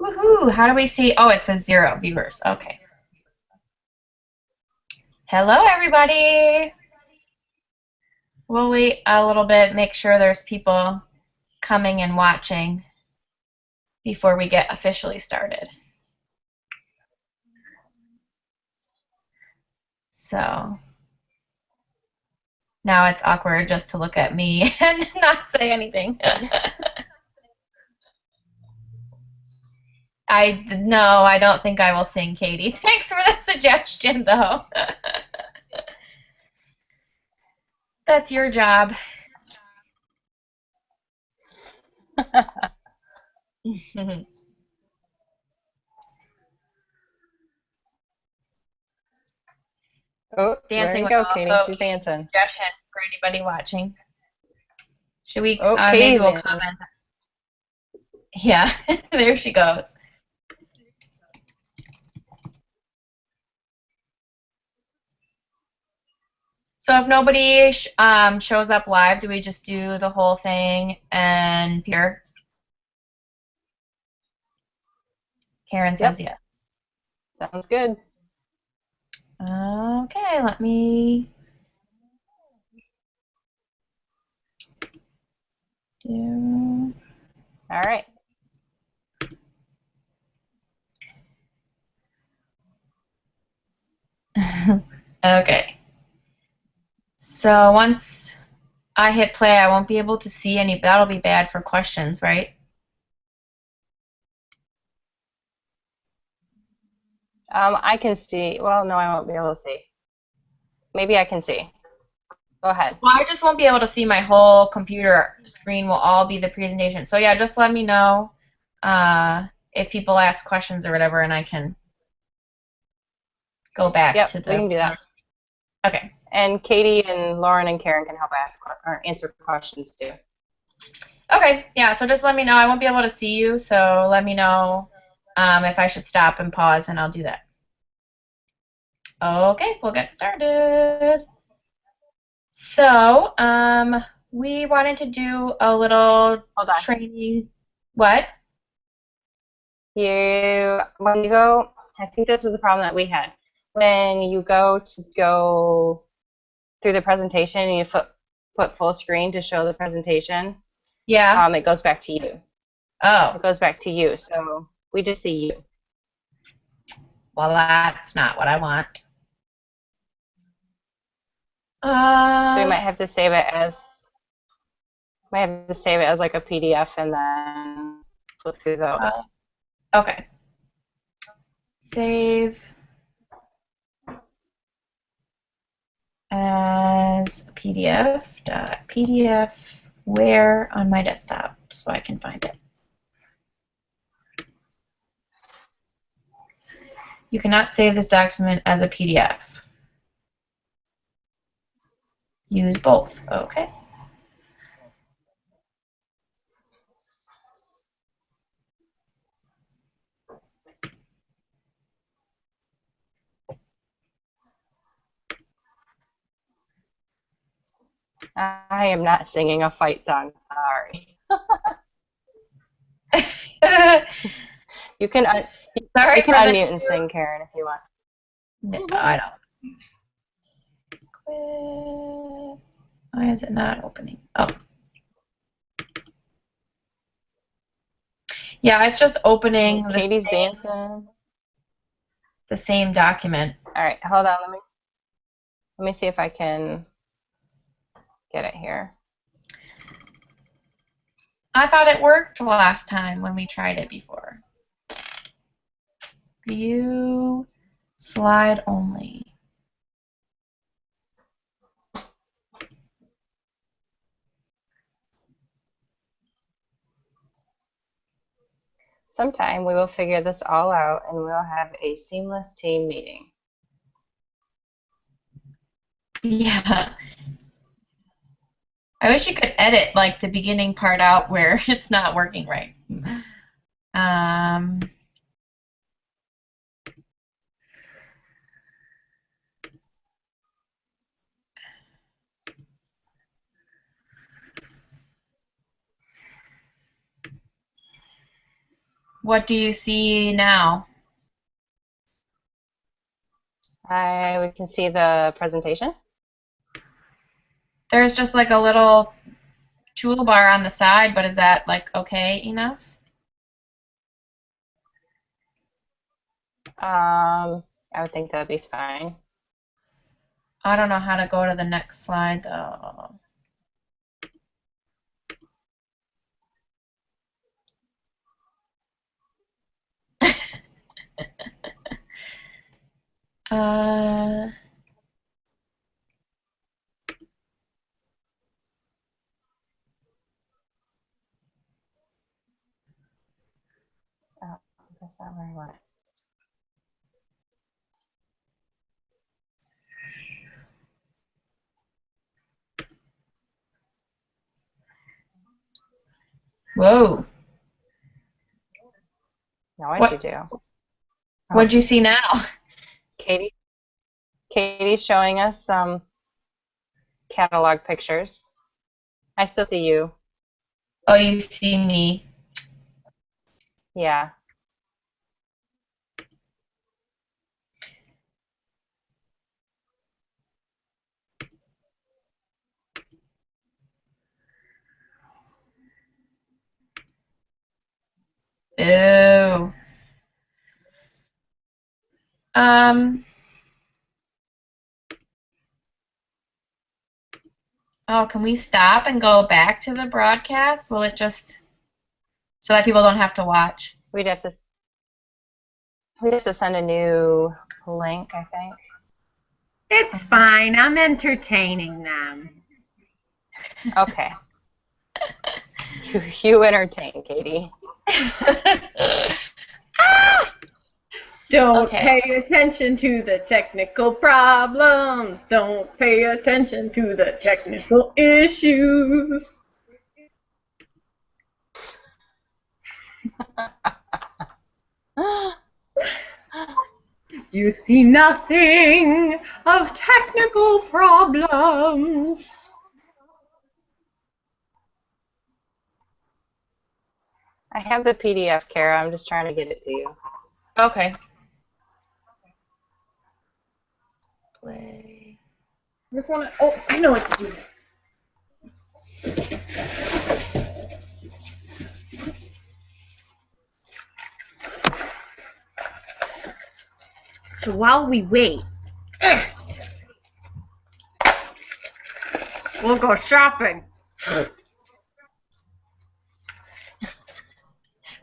Woohoo! How do we see? Oh, it says 0 viewers. Okay. Hello, everybody. We'll wait a little bit, make sure there's people coming and watching before we get officially started. So now it's awkward just to look at me and not say anything. No, I don't think I will sing, Katie. Thanks for the suggestion, though. That's your job. Oh, there Dancing you was go, Katie. also She's Katie's dancing. suggestion for anybody watching. Should we, Oh, maybe Katie's we'll dancing. comment. Yeah, there she goes. So if nobody shows up live, do we just do the whole thing and Peter? Karen says Yep. yes. Sounds good. Okay, let me do. All right. Okay. So once I hit play, I won't be able to see any. That'll be bad for questions, right? I can see. Well, no, I won't be able to see. Maybe I can see. Go ahead. Well, I just won't be able to see my whole computer screen. Will all be the presentation. So yeah, just let me know if people ask questions or whatever, and I can go back Yep, to we the. can do that. Okay. And Katie and Lauren and Karen can help ask or answer questions too. Okay. Yeah. So just let me know. I won't be able to see you, so let me know if I should stop and pause, and I'll do that. Okay, we'll get started. So, we wanted to do a little Hold on. training. What? When you go, I think this is the problem that we had. When you go through the presentation and you put full screen to show the presentation, Yeah. it goes back to you. Oh, It goes back to you. So we just see you. well, that's not what I want. So you might have to save it as like a PDF and then flip through those. Okay. Save as PDF where on my desktop so I can find it. You cannot save this document as a PDF. Use both. Okay. I am not singing a fight song. Sorry. You can Sorry you can for the unmute and two. sing, Karen, if you want. No, I don't. Quit. Why is it not opening? Oh. Yeah, it's just opening Katie's dancing. the same document. All right, hold on. Let me see if I can get it here. I thought it worked last time when we tried it before. View slide only. Sometime we will figure this all out and we'll have a seamless team meeting. Yeah. I wish you could edit like the beginning part out where it's not working right. Um, What do you see now? We can see the presentation. There's just like a little toolbar on the side, but is that like okay enough? I would think that'd be fine. I don't know how to go to the next slide though. Uh, Oh, that's not where I want it. whoa. Now what'd you What do? Oh, what'd you see now? Katie. Katie's showing us some catalog pictures. I still see you. Oh, you see me. Yeah. Ew. Um, oh, can we stop and go back to the broadcast? Will it just so that people don't have to watch? We'd have to send a new link, I think. It's fine. I'm entertaining them. Okay. You entertain, Katie. Don't Okay. pay attention to the technical problems. Don't pay attention to the technical issues. You see nothing of technical problems. I have the PDF, Kara. I'm just trying to get it to you. Okay. Play. Which one? Oh, I know what to do. So while we wait, we'll go shopping.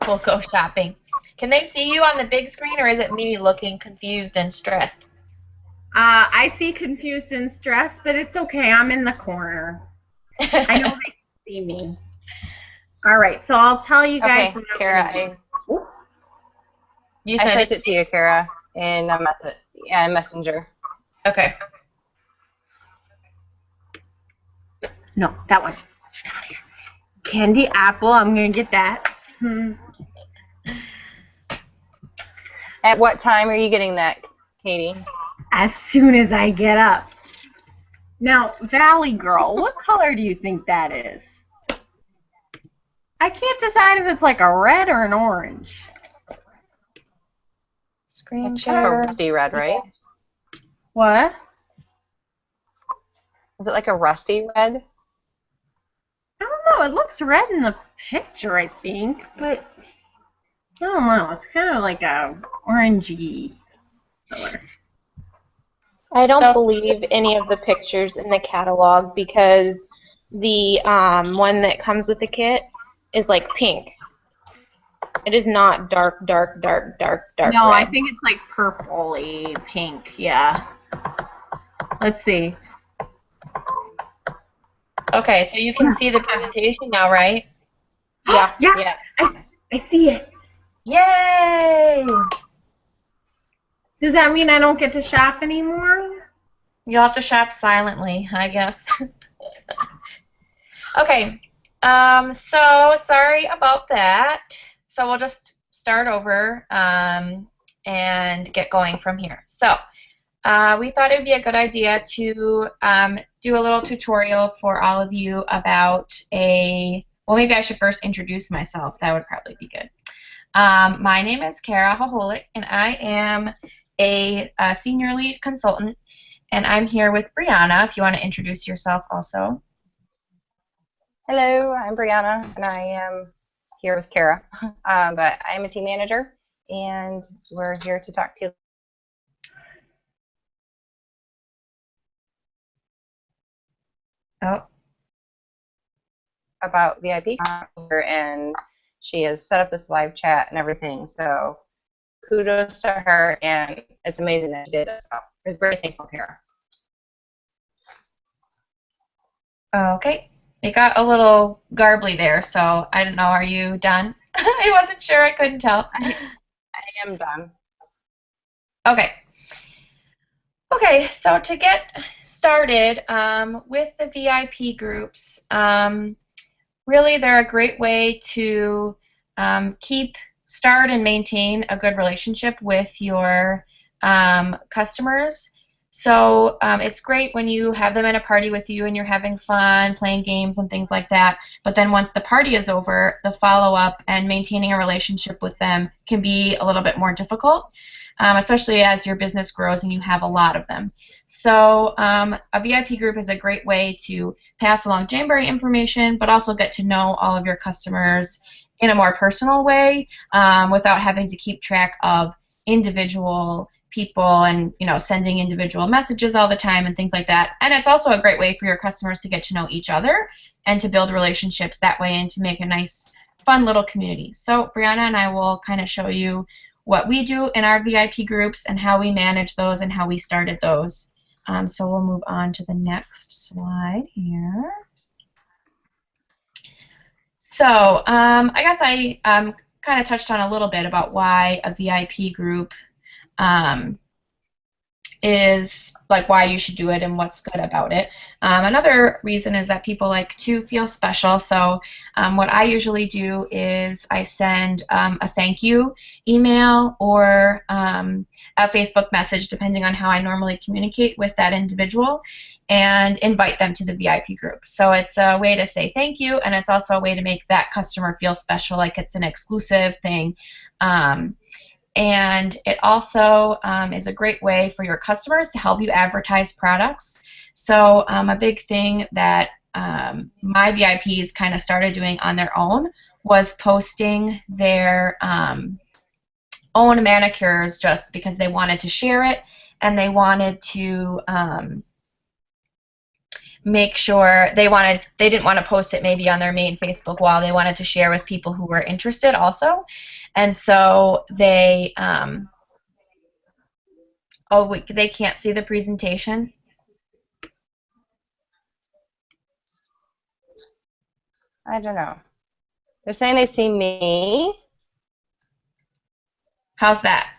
We'll go shopping. Can they see you on the big screen, or is it me looking confused and stressed? I see confused and stressed, but it's okay. I'm in the corner. I know they can see me. All right, so I'll tell you guys. Okay, Kara, You I sent sent it to you, Kara, in a messenger. Okay. No, that one. Candy apple. I'm gonna get that. At what time are you getting that, Katie? As soon as I get up. Now, Valley Girl, what color do you think that is? I can't decide if it's like a red or an orange. Screen It's kind of a share. rusty red, right? What? Is it like a rusty red? I don't know. It looks red in the picture, I think, but I don't know. It's kind of like a orangey color. I don't So- believe any of the pictures in the catalog because the one that comes with the kit is like pink. It is not dark No, red. I think it's like purpley pink. Yeah. Let's see. Okay, so you can see the presentation now, right? Yeah. Yeah, I see it. Yay! Does that mean I don't get to shop anymore? You'll have to shop silently, I guess. Okay, so sorry about that. So we'll just start over and get going from here. So we thought it would be a good idea to do a little tutorial for all of you about well, maybe I should first introduce myself. That would probably be good. My name is Kara Hoholik, and I am a senior lead consultant, and I'm here with Brianna, if you want to introduce yourself also. Hello, I'm Brianna, and I am here with Kara. But I'm a team manager, and we're here to talk to you Oh, about VIP. And she has set up this live chat and everything. So kudos to her, and it's amazing that she did this. So we're very thankful, Kara. okay. It got a little garbly there, so I don't know. Are you done? I wasn't sure. I couldn't tell. I am done. Okay. Okay, so to get started with the VIP groups, really they're a great way to start and maintain a good relationship with your customers. So it's great when you have them in a party with you and you're having fun, playing games and things like that. But then once the party is over, the follow-up and maintaining a relationship with them can be a little bit more difficult. Especially as your business grows and you have a lot of them. So a VIP group is a great way to pass along Jamboree information, but also get to know all of your customers in a more personal way without having to keep track of individual people and sending individual messages all the time and things like that. And it's also a great way for your customers to get to know each other and to build relationships that way and to make a nice, fun little community. So Brianna and I will kind of show you what we do in our VIP groups and how we manage those and how we started those. So we'll move on to the next slide here. So I guess I kind of touched on a little bit about why a VIP group is like why you should do it and what's good about it. Another reason is that people like to feel special. So what I usually do is I send a thank you email or a Facebook message, depending on how I normally communicate with that individual, and invite them to the VIP group. So it's a way to say thank you, and it's also a way to make that customer feel special, like it's an exclusive thing. And it also is a great way for your customers to help you advertise products. So a big thing that my VIPs kind of started doing on their own was posting their own manicures just because they wanted to share it and they wanted to make sure they didn't want to post it maybe on their main Facebook wall. They wanted to share with people who were interested also. And so they they can't see the presentation. I don't know. They're saying they see me. How's that?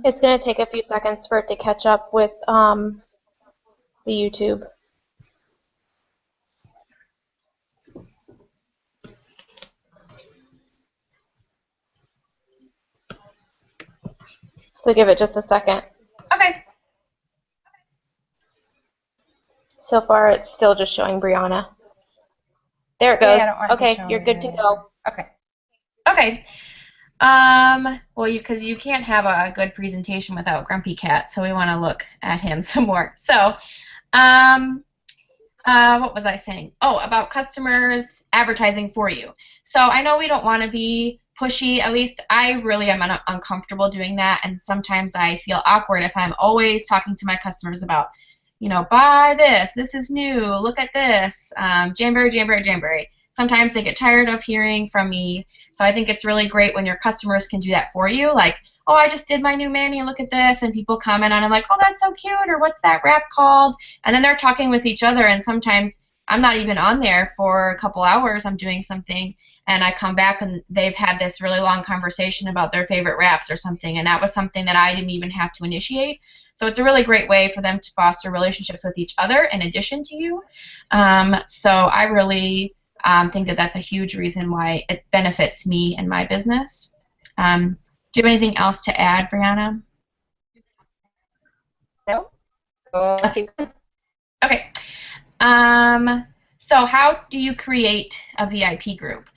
It's going to take a few seconds for it to catch up with the YouTube. So give it just a second. Okay. So far, it's still just showing Brianna. There it goes. Yeah, okay, you're good to go. Okay. Okay. Well, because you can't have a good presentation without Grumpy Cat, so we want to look at him some more. So, what was I saying? Oh, about customers advertising for you. So I know we don't want to be pushy. At least I really am uncomfortable doing that, and sometimes I feel awkward if I'm always talking to my customers about, buy this. This is new. Look at this. Jamboree, Jamboree, Jamboree. Sometimes they get tired of hearing from me, so I think it's really great when your customers can do that for you. Like, oh, I just did my new mani, look at this, and people comment on it like, oh, that's so cute, or what's that wrap called? And then they're talking with each other, and sometimes I'm not even on there for a couple hours. I'm doing something, and I come back, and they've had this really long conversation about their favorite wraps or something, and that was something that I didn't even have to initiate. So it's a really great way for them to foster relationships with each other in addition to you. So I really think that that's a huge reason why it benefits me and my business. Do you have anything else to add, Brianna? No. So how do you create a VIP group?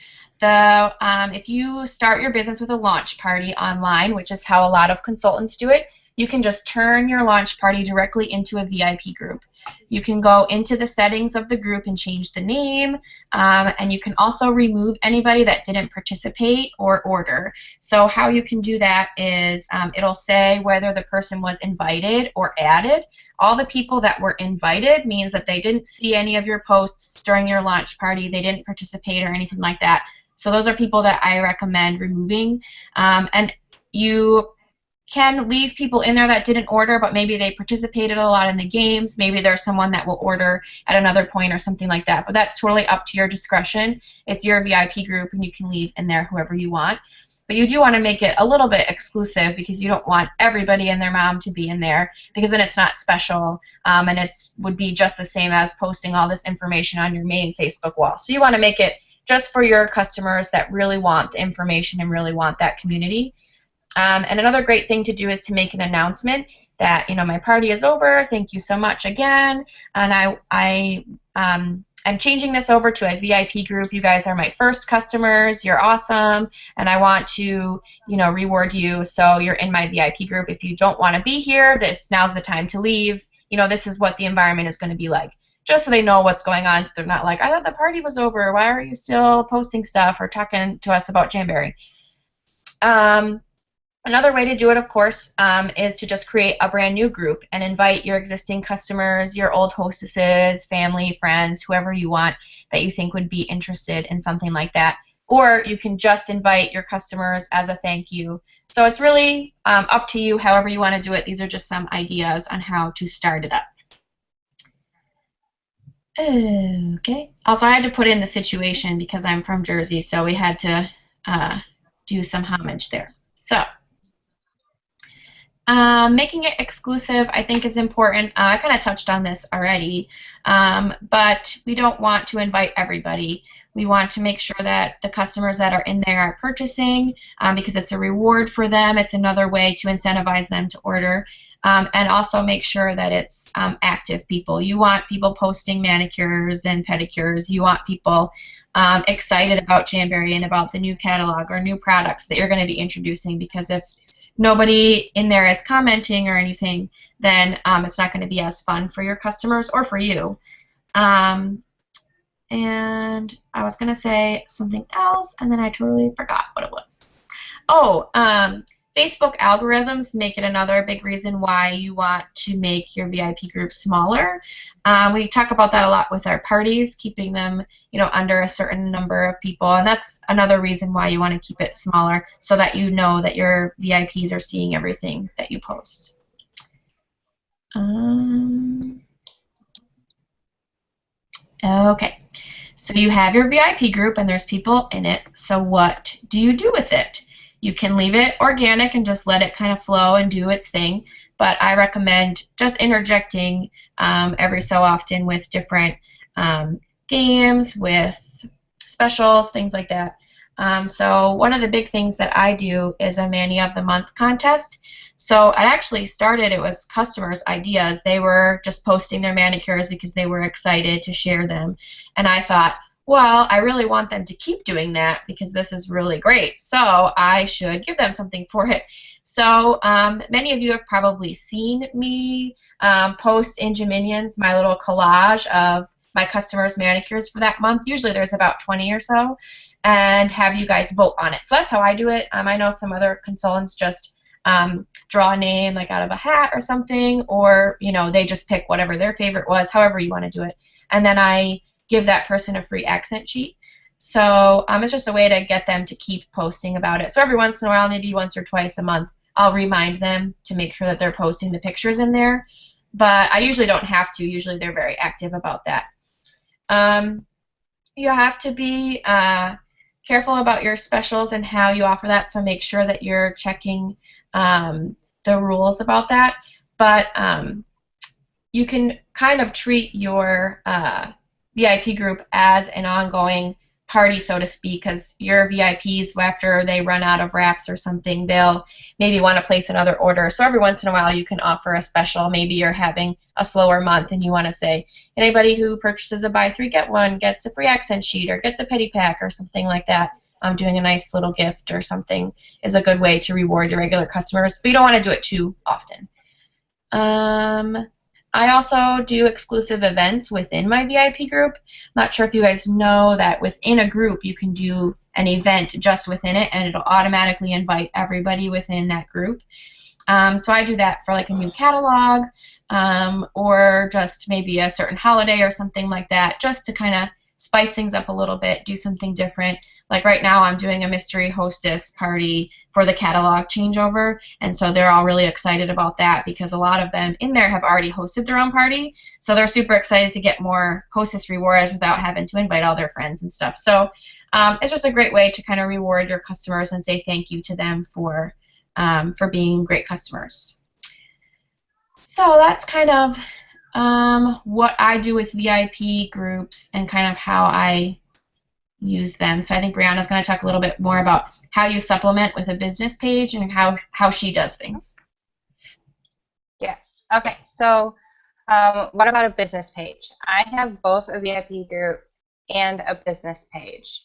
If you start your business with a launch party online, which is how a lot of consultants do it, you can just turn your launch party directly into a VIP group. You can go into the settings of the group and change the name, and you can also remove anybody that didn't participate or order. So how you can do that is it'll say whether the person was invited or added. All the people that were invited means that they didn't see any of your posts during your launch party, they didn't participate or anything like that. So those are people that I recommend removing. And you can leave people in there that didn't order, but maybe they participated a lot in the games. Maybe there's someone that will order at another point or something like that. But that's totally up to your discretion. It's your VIP group, and you can leave in there whoever you want. But you do want to make it a little bit exclusive because you don't want everybody and their mom to be in there, because then it's not special, and it would be just the same as posting all this information on your main Facebook wall. So you want to make it just for your customers that really want the information and really want that community. And another great thing to do is to make an announcement that, you know, my party is over. Thank you so much again. And I'm changing this over to a VIP group. You guys are my first customers. You're awesome. And I want to, you know, reward you. So you're in my VIP group. If you don't want to be here, now's the time to leave. You know, this is what the environment is going to be like. Just so they know what's going on. So they're not like, I thought the party was over. Why are you still posting stuff or talking to us about Jamberry? Another way to do it, of course, is to just create a brand new group and invite your existing customers, your old hostesses, family, friends, whoever you want that you think would be interested in something like that. Or you can just invite your customers as a thank you. So it's really up to you however you want to do it. These are just some ideas on how to start it up. Okay. Also, I had to put in the situation because I'm from Jersey, so we had to do some homage there. So. Making it exclusive, I think, is important. I kind of touched on this already, but we don't want to invite everybody. We want to make sure that the customers that are in there are purchasing because it's a reward for them. It's another way to incentivize them to order, and also make sure that it's active people. You want people posting manicures and pedicures. You want people excited about Jamberry and about the new catalog or new products that you're going to be introducing, because if nobody in there is commenting or anything, then it's not going to be as fun for your customers or for you. And I was going to say something else, and then I totally forgot what it was. Oh, Facebook algorithms make it another big reason why you want to make your VIP group smaller. We talk about that a lot with our parties, keeping them, you know, under a certain number of people, and that's another reason why you want to keep it smaller, so that you know that your VIPs are seeing everything that you post. Okay, so you have your VIP group and there's people in it, so what do you do with it? You can leave it organic and just let it kind of flow and do its thing, but I recommend just interjecting every so often with different games, with specials, things like that. So one of the big things that I do is a Mani of the Month contest. So I actually started, it was customers' ideas. They were just posting their manicures because they were excited to share them, and I thought, well, I really want them to keep doing that because this is really great, so I should give them something for it. So many of you have probably seen me post in Jaminions my little collage of my customers' manicures for that month. Usually there's about 20 or so, and have you guys vote on it. So that's how I do it. I know some other consultants just draw a name like out of a hat or something, or you know, they just pick whatever their favorite was, however you want to do it, and then I give that person a free accent sheet. So it's just a way to get them to keep posting about it. So every once in a while, maybe once or twice a month, I'll remind them to make sure that they're posting the pictures in there. But I usually don't have to. Usually they're very active about that. You have to be careful about your specials and how you offer that, so make sure that you're checking the rules about that. But you can kind of treat your VIP group as an ongoing party, so to speak, because your VIPs, after they run out of wraps or something, they'll maybe want to place another order. So every once in a while you can offer a special. Maybe you're having a slower month and you want to say, anybody who purchases a buy three get one gets a free accent sheet or gets a pity pack or something like that. Doing a nice little gift or something is a good way to reward your regular customers, but you don't want to do it too often. I also do exclusive events within my VIP group. I'm not sure if you guys know that within a group you can do an event just within it, and it'll automatically invite everybody within that group. So I do that for like a new catalog or just maybe a certain holiday or something like that, just to kind of spice things up a little bit, do something different. Like right now I'm doing a mystery hostess party for the catalog changeover, and so they're all really excited about that because a lot of them in there have already hosted their own party, so they're super excited to get more hostess rewards without having to invite all their friends and stuff. So it's just a great way to kind of reward your customers and say thank you to them for being great customers. So that's kind of what I do with VIP groups and kind of how I use them. So I think Brianna's going to talk a little bit more about how you supplement with a business page and how she does things. Yes. Okay. So what about a business page? I have both a VIP group and a business page.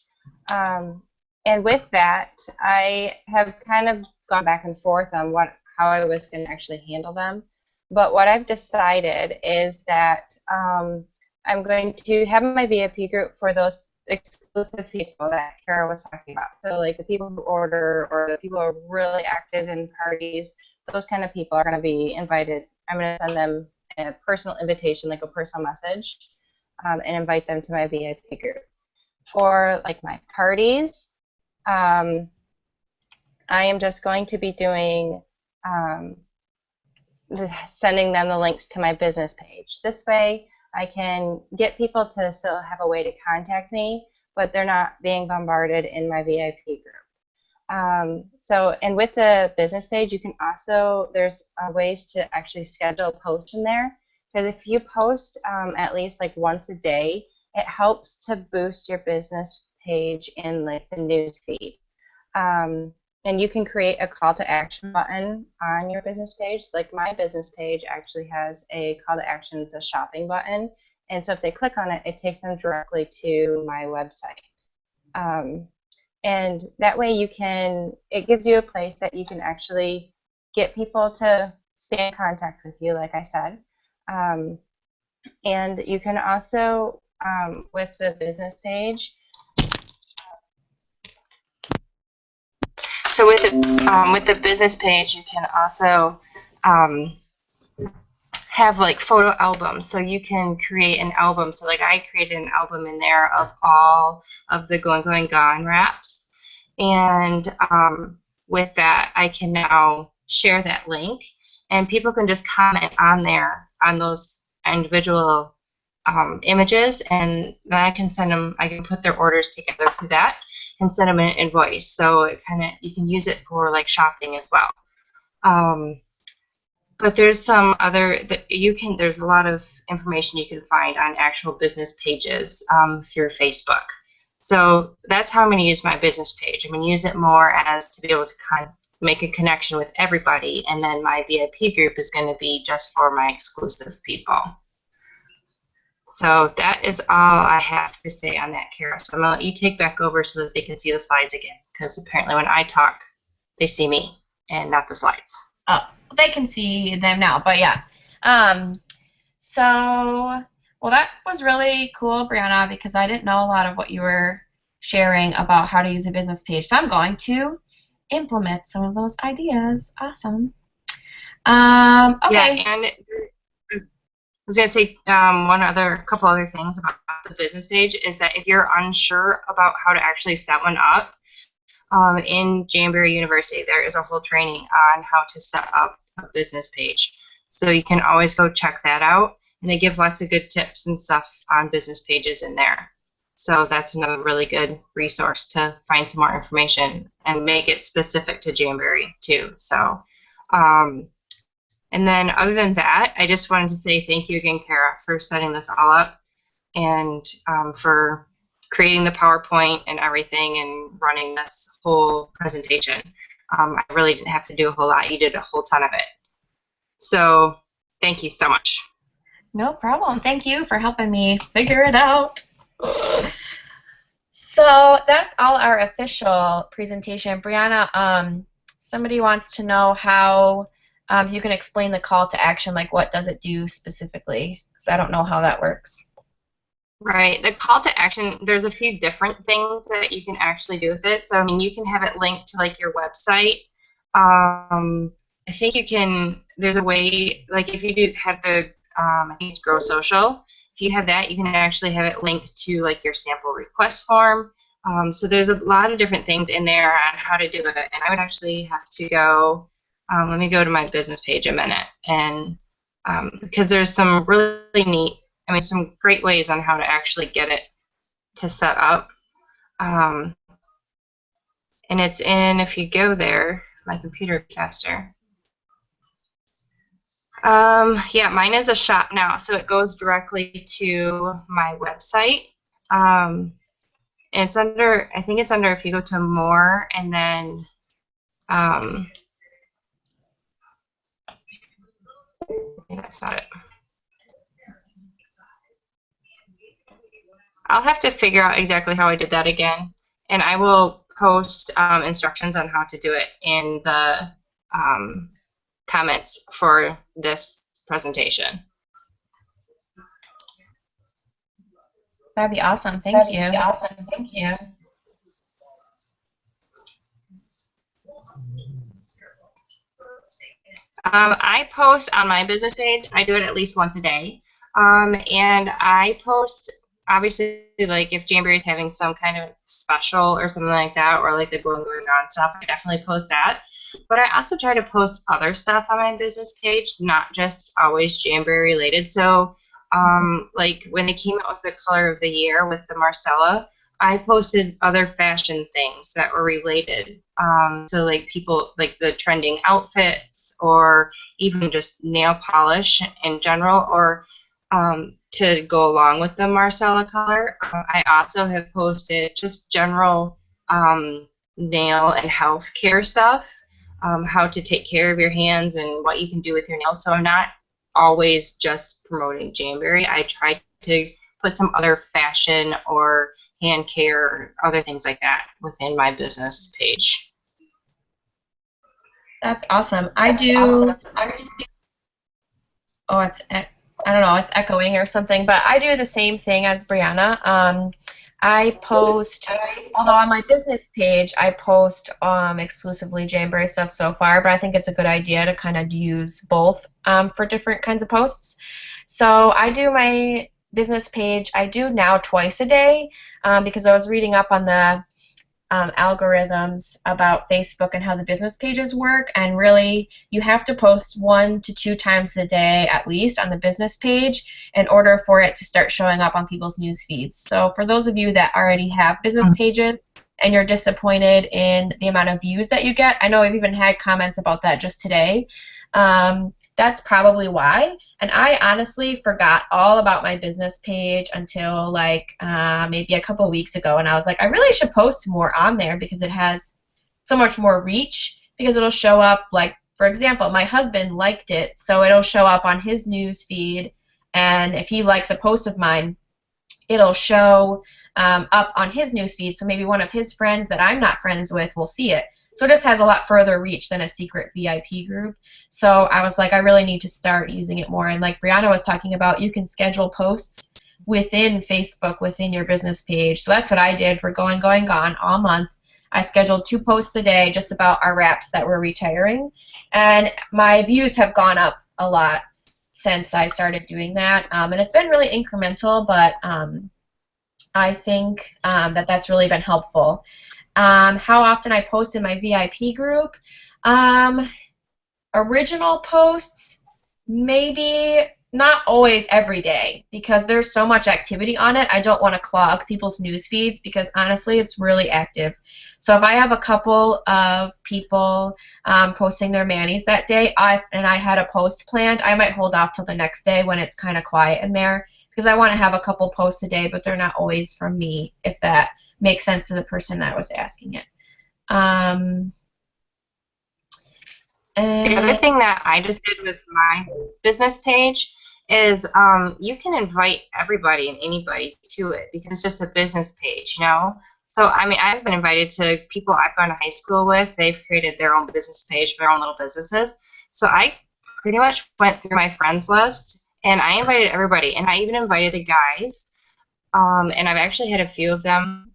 And with that, I have kind of gone back and forth on how I was going to actually handle them. But what I've decided is that I'm going to have my VIP group for those exclusive people that Kara was talking about. So like the people who order or the people who are really active in parties, those kind of people are going to be invited. I'm going to send them a personal invitation, like a personal message, and invite them to my VIP group. For like my parties, I am just going to be doing sending them the links to my business page. This way I can get people to still have a way to contact me, but they're not being bombarded in my VIP group. And with the business page, you can also, there's ways to actually schedule posts in there, because if you post at least like once a day, it helps to boost your business page in like the news feed. And you can create a call to action button on your business page. Like my business page actually has a call to action, it's a shopping button. And so if they click on it, it takes them directly to my website. And that way it gives you a place that you can actually get people to stay in contact with you, like I said. And you can also, with the business page, so with the business page, you can also have like photo albums. So you can create an album. So like I created an album in there of all of the Going Gone wraps. And with that, I can now share that link. And people can just comment on there, on those individual images. And then I can send them, I can put their orders together through that and send them an invoice. So it you can use it for like shopping as well. But there's some other, there's a lot of information you can find on actual business pages through Facebook. So that's how I'm going to use my business page. I'm going to use it more as to be able to kind of make a connection with everybody, and then my VIP group is going to be just for my exclusive people. So that is all I have to say on that, Kara. So I'm going to let you take back over so that they can see the slides again, because apparently when I talk, they see me and not the slides. Oh, they can see them now, but yeah. Well, that was really cool, Brianna, because I didn't know a lot of what you were sharing about how to use a business page. So I'm going to implement some of those ideas. Awesome. Okay. Yeah, and I was going to say couple other things about the business page is that if you're unsure about how to actually set one up, in Jamberry University, there is a whole training on how to set up a business page. So you can always go check that out. And they give lots of good tips and stuff on business pages in there. So that's another really good resource to find some more information and make it specific to Jamberry too. So, and then other than that, I just wanted to say thank you again, Kara, for setting this all up and for creating the PowerPoint and everything and running this whole presentation. I really didn't have to do a whole lot. You did a whole ton of it. So thank you so much. No problem. Thank you for helping me figure it out. So that's all our official presentation. Brianna, somebody wants to know how you can explain the call to action, like what does it do specifically? Because I don't know how that works. Right. The call to action, there's a few different things that you can actually do with it. So, I mean, you can have it linked to, like, your website. I think you can, there's a way, like, if you do have the, I think it's Grow Social, if you have that, you can actually have it linked to, like, your sample request form. So there's a lot of different things in there on how to do it. And I would actually have to go, let me go to my business page a minute. And because there's some really neat, I mean, some great ways on how to actually get it to set up. And it's in, if you go there, my computer is faster. Yeah, mine is a shop now, so it goes directly to my website. And it's under, I think it's under, if you go to more and then, that's not it. I'll have to figure out exactly how I did that again, and I will post instructions on how to do it in the comments for this presentation. That'd be awesome. Thank you. Awesome. Thank you. I post on my business page. I do it at least once a day, and I post. Obviously, like if Jamboree is having some kind of special or something like that, or like the going on stuff, I definitely post that. But I also try to post other stuff on my business page, not just always Jamboree related. So, like when they came out with the color of the year with the Marcella, I posted other fashion things that were related. So like people, like the trending outfits, or even just nail polish in general, or to go along with the Marcella color. I also have posted just general nail and health care stuff, how to take care of your hands and what you can do with your nails. So I'm not always just promoting Jamboree. I try to put some other fashion or hand care or other things like that within my business page. That's awesome. I do. Oh, I don't know, it's echoing or something, but I do the same thing as Brianna. I post, although on my business page, I post exclusively Jamboree stuff so far, but I think it's a good idea to kind of use both for different kinds of posts. So I do my business page, I do now twice a day, because I was reading up on the algorithms about Facebook and how the business pages work, and really you have to post 1 to 2 times a day at least on the business page in order for it to start showing up on people's news feeds. So for those of you that already have business pages and you're disappointed in the amount of views that you get, I know I've even had comments about that just today. That's probably why. And I honestly forgot all about my business page until like maybe a couple weeks ago, and I was like, I really should post more on there because it has so much more reach, because it'll show up, like, for example, my husband liked it, so it'll show up on his news feed, and if he likes a post of mine, it'll show up on his news feed, so maybe one of his friends that I'm not friends with will see it. So it just has a lot further reach than a secret VIP group. So I was like, I really need to start using it more. And like Brianna was talking about, you can schedule posts within Facebook, within your business page. So that's what I did for Going Gone all month. I scheduled 2 posts a day just about our wraps that we're retiring. And my views have gone up a lot since I started doing that. And it's been really incremental, but I think that that's really been helpful. How often I post in my VIP group? Original posts, maybe not always every day, because there's so much activity on it. I don't want to clog people's news feeds because honestly it's really active. So if I have a couple of people posting their manis that day and I had a post planned, I might hold off till the next day when it's kind of quiet in there, because I want to have a couple posts a day, but they're not always from me, if that makes sense to the person that was asking it. The other thing that I just did with my business page is you can invite everybody and anybody to it because it's just a business page, you know? So, I mean, I've been invited to people I've gone to high school with. They've created their own business page for their own little businesses. So I pretty much went through my friends list and I invited everybody. And I even invited the guys. And I've actually had a few of them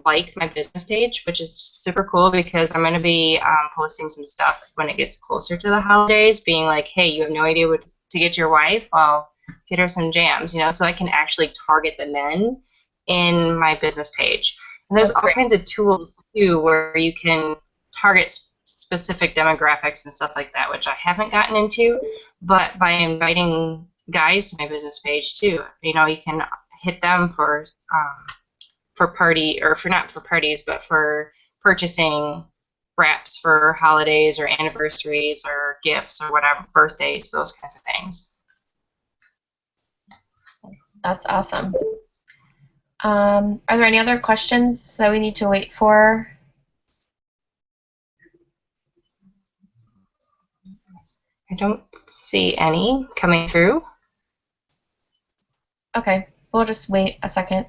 like my business page, which is super cool because I'm going to be posting some stuff when it gets closer to the holidays, being like, hey, you have no idea what to get your wife? Well, get her some jams, you know, so I can actually target the men in my business page. And there's all kinds of tools, too, where you can target specific demographics and stuff like that, which I haven't gotten into. But by inviting guys to my business page, too, you know, you can hit them for party, or for not for parties, but for purchasing wraps for holidays or anniversaries or gifts or whatever, birthdays, those kinds of things. That's awesome. Are there any other questions that we need to wait for? I don't see any coming through. Okay, we'll just wait a second.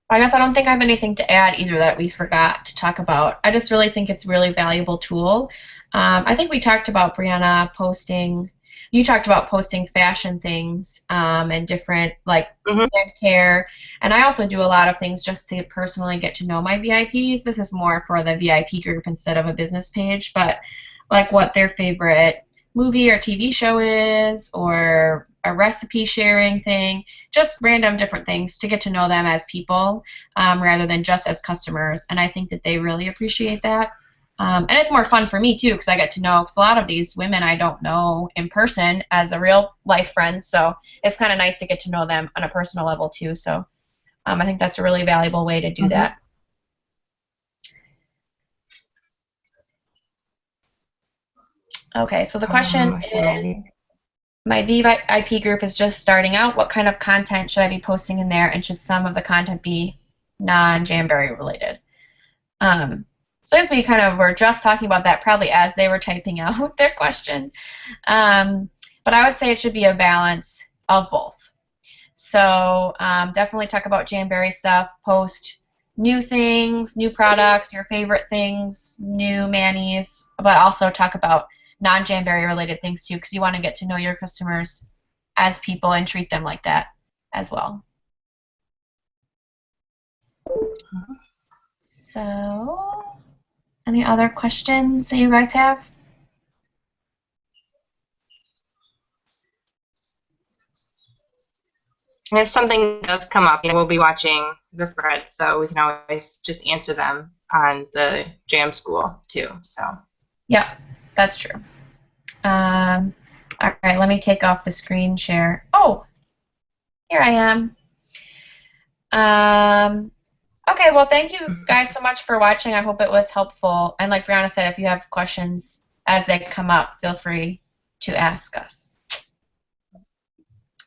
I guess I don't think I have anything to add either that we forgot to talk about. I just really think it's a really valuable tool. I think we talked about, Brianna, posting, you talked about posting fashion things and different, like, care. And I also do a lot of things just to personally get to know my VIPs. This is more for the VIP group instead of a business page, but like what their favorite movie or TV show is, or a recipe sharing thing, just random different things to get to know them as people rather than just as customers. And I think that they really appreciate that. And it's more fun for me, too, because I get to know, because a lot of these women I don't know in person as a real life friend, so it's kind of nice to get to know them on a personal level, too. So I think that's a really valuable way to do that. Okay, so the question is, my VIP group is just starting out. What kind of content should I be posting in there, and should some of the content be non-Jamberry related? So I guess we kind of were just talking about that probably as they were typing out their question. But I would say it should be a balance of both. So definitely talk about Jamberry stuff, post new things, new products, your favorite things, new manis, but also talk about non-Jamberry related things too, because you want to get to know your customers as people and treat them like that as well. So, any other questions that you guys have? And if something does come up, you know, we'll be watching the thread, so we can always just answer them on the Jam School too. So. Yeah, that's true. All right, let me take off the screen share. Oh, here I am. Okay, well, thank you guys so much for watching. I hope it was helpful. And like Brianna said, if you have questions as they come up, feel free to ask us.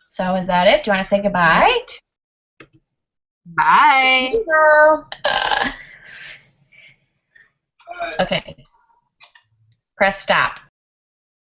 So is that it? Do you want to say goodbye? Bye. Okay. Press stop.